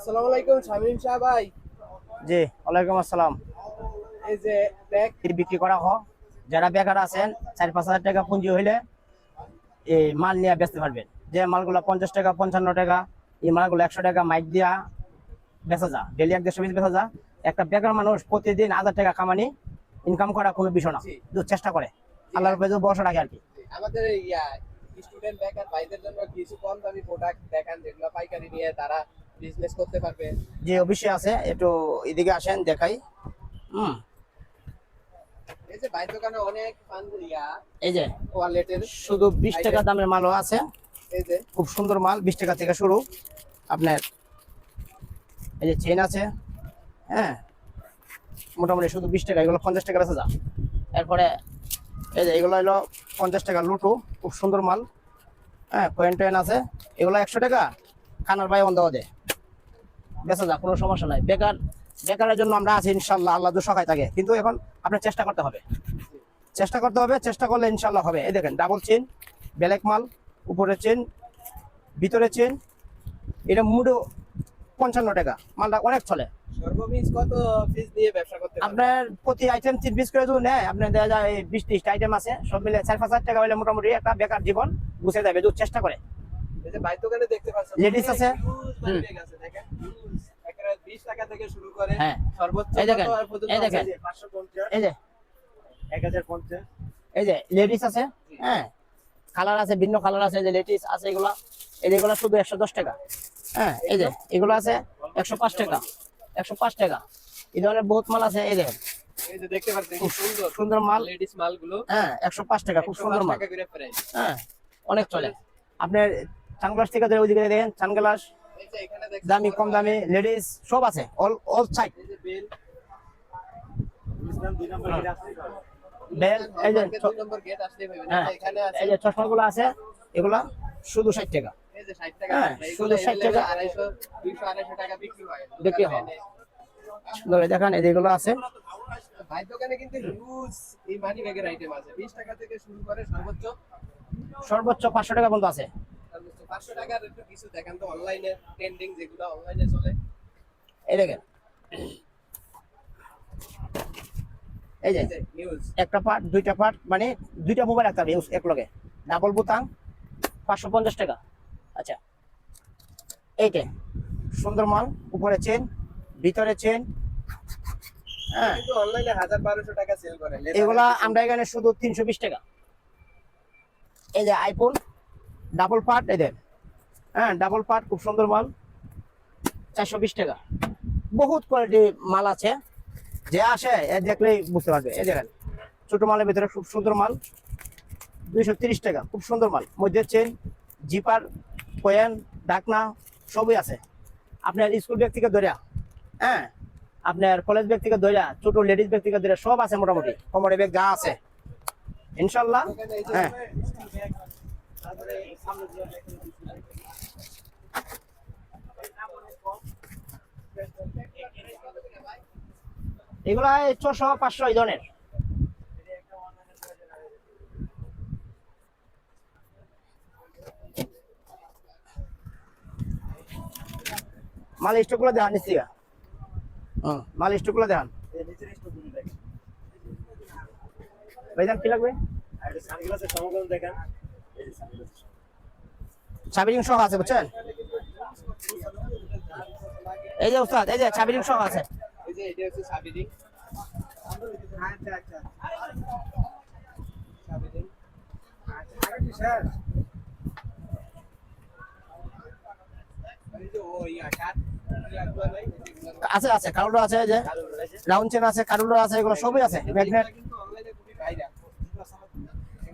আসসালামু আলাইকুম শামিম শাহ ভাই। জি, ওয়ালাইকুম আসসালাম। এই যে ব্যাগ বিক্রি করা হোক, যারা বেকার আছেন 4-5 হাজার টাকা পুঁজি হইলে এই মাল নিয়ে বেচতে পারবেন। যে মালগুলো 50 টাকা 55 টাকা, এই মালগুলো 100 টাকা মাইক দিয়া বেচা যা, ডেলি 1-150 পিস বেচা যা। একটা বেকার মানুষ প্রতিদিন 1000 টাকা কামানি ইনকাম করা কোনো বিষয় না, যদি চেষ্টা করে আল্লাহর উপরে ভরসা রাখে আর কি। আমাদের স্টুডেন্ট বেকার ভাইদের জন্য কিছু কম দামি প্রোডাক্ট দেখান যেগুলো পাইকারি নিয়ে তারা বিজনেস করতে পারবে। যে অবশ্যই আছে, একটু এদিকে আসেন দেখাই। এই যে ভাই দোকানে অনেক এই যে ওয়ালেটের শুধু 20 টাকা দামের মালও আছে। এই যে খুব সুন্দর মাল, 20 টাকা থেকে শুরু। আপনার এই যে চেন আছে, হ্যাঁ, মোটামুটি শুধু 20 টাকা, এগুলো 50 টাকা বেচা যা। এরপরে এই যে এগুলো হলো 50 টাকা লুটু, খুব সুন্দর মাল। হ্যাঁ, কয়েন টয়েন আছে, এগুলো 100 টাকা খানার ভাই বন্ধ দে বেচা যা, কোনো সমস্যা নাই। বেকারের জন্য আমরা আছি ইনশাল্লাহ, আল্লাহ তো সহায় থাকে। কিন্তু এখন আপনার চেষ্টা করতে হবে, চেষ্টা করলে ইনশাল্লাহ হবে। এই দেখেন ডাবল চেন, ব্ল্যাক মাল, উপরে চেন, ভিতরে চেন। এটা মুডো 55 টাকা, মালটা অনেক চলে। সর্বনিম্ন কত পিস দিয়ে ব্যবসা করতে পারবে? আপনার প্রতি আইটেম 3 পিস করে যদি নেয়, আপনার দেওয়া যায় 20-30 আইটেম আছে, সব মিলে 4-5 হাজার টাকা হলে মোটামুটি একটা বেকার জীবন গুছে যাবে যদি চেষ্টা করে। এই যে ভাই দোকানে দেখতে পাচ্ছেন লেডিস আছে, ব্যাগ আছে দেখেন, একেবারে 20 টাকা থেকে শুরু করে হ্যাঁ, সর্বোচ্চ এই দেখেন, কত পর্যন্ত এই দেখেন, আছে? 550, এই যে 1050। এই যে লেডিস আছে, হ্যাঁ, কালার আছে, ভিন্ন কালার আছে, যে লেডিস আছে এগুলা। এগুলা শুধু 110 টাকা। হ্যাঁ, এই যে এগুলো আছে 105 টাকা, 105 টাকা। এই ধরনের বহুত মাল আছে। এই দেখেন, এই যে দেখতে পাচ্ছেন খুব সুন্দর সুন্দর মাল, লেডিস মালগুলো। হ্যাঁ, 105 টাকা, খুব সুন্দর মাল। টাকা করে প্রাইস। হ্যাঁ, অনেক চলে। আপনার সানগ্লাস থেকে ধরে ওইদিকে দেখেন, সানগ্লাস এই যে এখানে দেখছেন দামি কম দামি লেডিস সব আছে, অল সাইড। এই যে বেল, দুই বেল, এই যে 2 নম্বর গেট আসলে পাবেন। হ্যাঁ, এখানে আছে এই যে চশমাগুলো আছে, এগুলা শুধু 60 টাকা। এই যে 60 টাকা, হ্যাঁ, শুধু 60 টাকা 250 200 টাকা বিক্রি হয়। দেখি হয়। ধরে দেখেন, এগুলো আছে। ভাই দোকানে কিন্তু হিউজ এই মানি ব্যাগের আইটেম আছে। 20 টাকা থেকে শুরু করে সর্বোচ্চ 500 টাকা পর্যন্ত আছে। সর্বোচ্চ 500 টাকার একটু কিছু দেখান তো অনলাইনে ট্রেন্ডিং যেগুলো অনলাইনে চলে। এই দেখেন, এই যে এই যে হিউজ একটা পার্ট, দুইটা পার্ট, মানে দুইটা মোবাইল একটা ইউজ এক লগে, ডাবল বোতাম, 550 টাকা। আচ্ছা, এইটা সুন্দর মাল, উপরে চেন, ভিতরে চেন। হ্যাঁ, কিন্তু অনলাইনে 1000-1200 টাকা সেল করে। এগুলা আমরা এখানে শুধু 320 টাকা। এই যে আইফোন ডাবল পার্ট, এই দেন, হ্যাঁ, ডাবল পার্ট, খুব সুন্দর মাল, 420 টাকা। বহুত কোয়ালিটি মাল আছে, যে আসে এ দেখলেই বুঝতে পারবে। এই দেখেন, ছোট মালের ভিতরে খুব সুন্দর মাল, 230 টাকা, খুব সুন্দর মাল। মধ্যে চেন, জিপার, কয়েন, ডাকনা সবই আছে। আপনার স্কুল ব্যাগ থেকে ধরে, হ্যাঁ, আপনার কলেজ ব্যাগ থেকে ধরে, ছোট লেডিস ব্যাগ থেকে ধরে সব আছে মোটামুটি। কোমরে ব্যাগ যা আছে ইনশাল্লাহ। হ্যাঁ, তারপরে সামনে দিয়ে এগুলা 400-500 এই ধরনের। মাল স্টক গুলো দেখান নিচ্ছি, মাল স্টক গুলো দেখান ভাইজান, কি লাগবে? সানগ্লাসের সমাগম দেখেন। চাবি রিং সহ আছে, বুঝছেন? এই যে উস্তাদ, এই যে চাবি রিং সহ আছে। এই যে এটা হচ্ছে সাবিরিং। আচ্ছা আচ্ছা সাবিরিং। আচ্ছা স্যার, এই যে কাট নাই আছে আছে, কারুলো আছে, এই যে রাউন্ড চেন আছে, কারুলো আছে, এগুলো সবই আছে। ম্যাগনেট কিন্তু অনলাইনে খুবই ভাইরাল।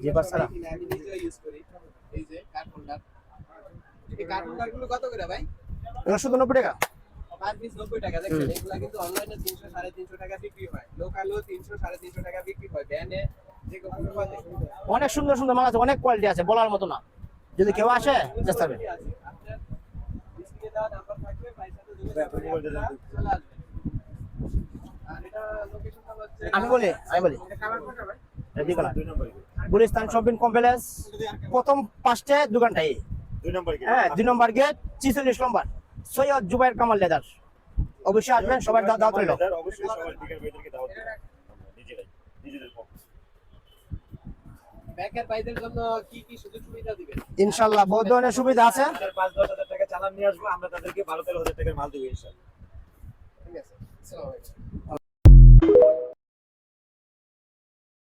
জিপার ছাড়া আমি নিজেও ইউজ করি। এই যে কাট হোল্ডার, এই কাট হোল্ডার গুলো কত করে ভাই? এগুলো শুধু 90 টাকা, পার পিস 90 টাকা। দেখেন এগুলা কিন্তু অনলাইনে 300-350 টাকা বিক্রি হয়, লোকালও 300-350 টাকা বিক্রি হয়। ব্যানে যে কোনো অনেক সুন্দর সুন্দর মাল আছে, অনেক কোয়ালিটি আছে, বলার মতো না। যদি কেউ আসে চেষ্টা করবে। আপনার স্ক্রিনে দেওয়া নাম্বার থাকবে, ভাইয়ের সাথে যোগাযোগ করে চলে আসবেন। আর এটা লোকেশনটা হচ্ছে, আমি বলি এটা কালার কোনটা ভাই? গুলিস্তান শপিং কমপ্লেক্স, প্রথম 5টে দোকানটাই, 2 নম্বর গেট। হ্যাঁ, 2 নম্বর গেট, 46 নম্বর। সৈয়দ জুবাইর কামাল লেদার। অবশ্যই আসবেন, সবার দাওয়াত রইল। অবশ্যই সবার দিকের ভাইদেরকে দাওয়াত দেব আমরা নিজেরাই নিজেদের পক্ষ। ব্যাকের ভাইদের জন্য কি কি সুযোগ সুবিধা দিবেন? ইনশাআল্লাহ বহুত ধরনের সুবিধা আছে। আমাদের 5-10 হাজার টাকা চালান নিয়ে আসবো, আমরা তাদেরকে 12-13 হাজার টাকার মাল দেবো ইনশাআল্লাহ। ঠিক আছে, আসসালামু আলাইকুম।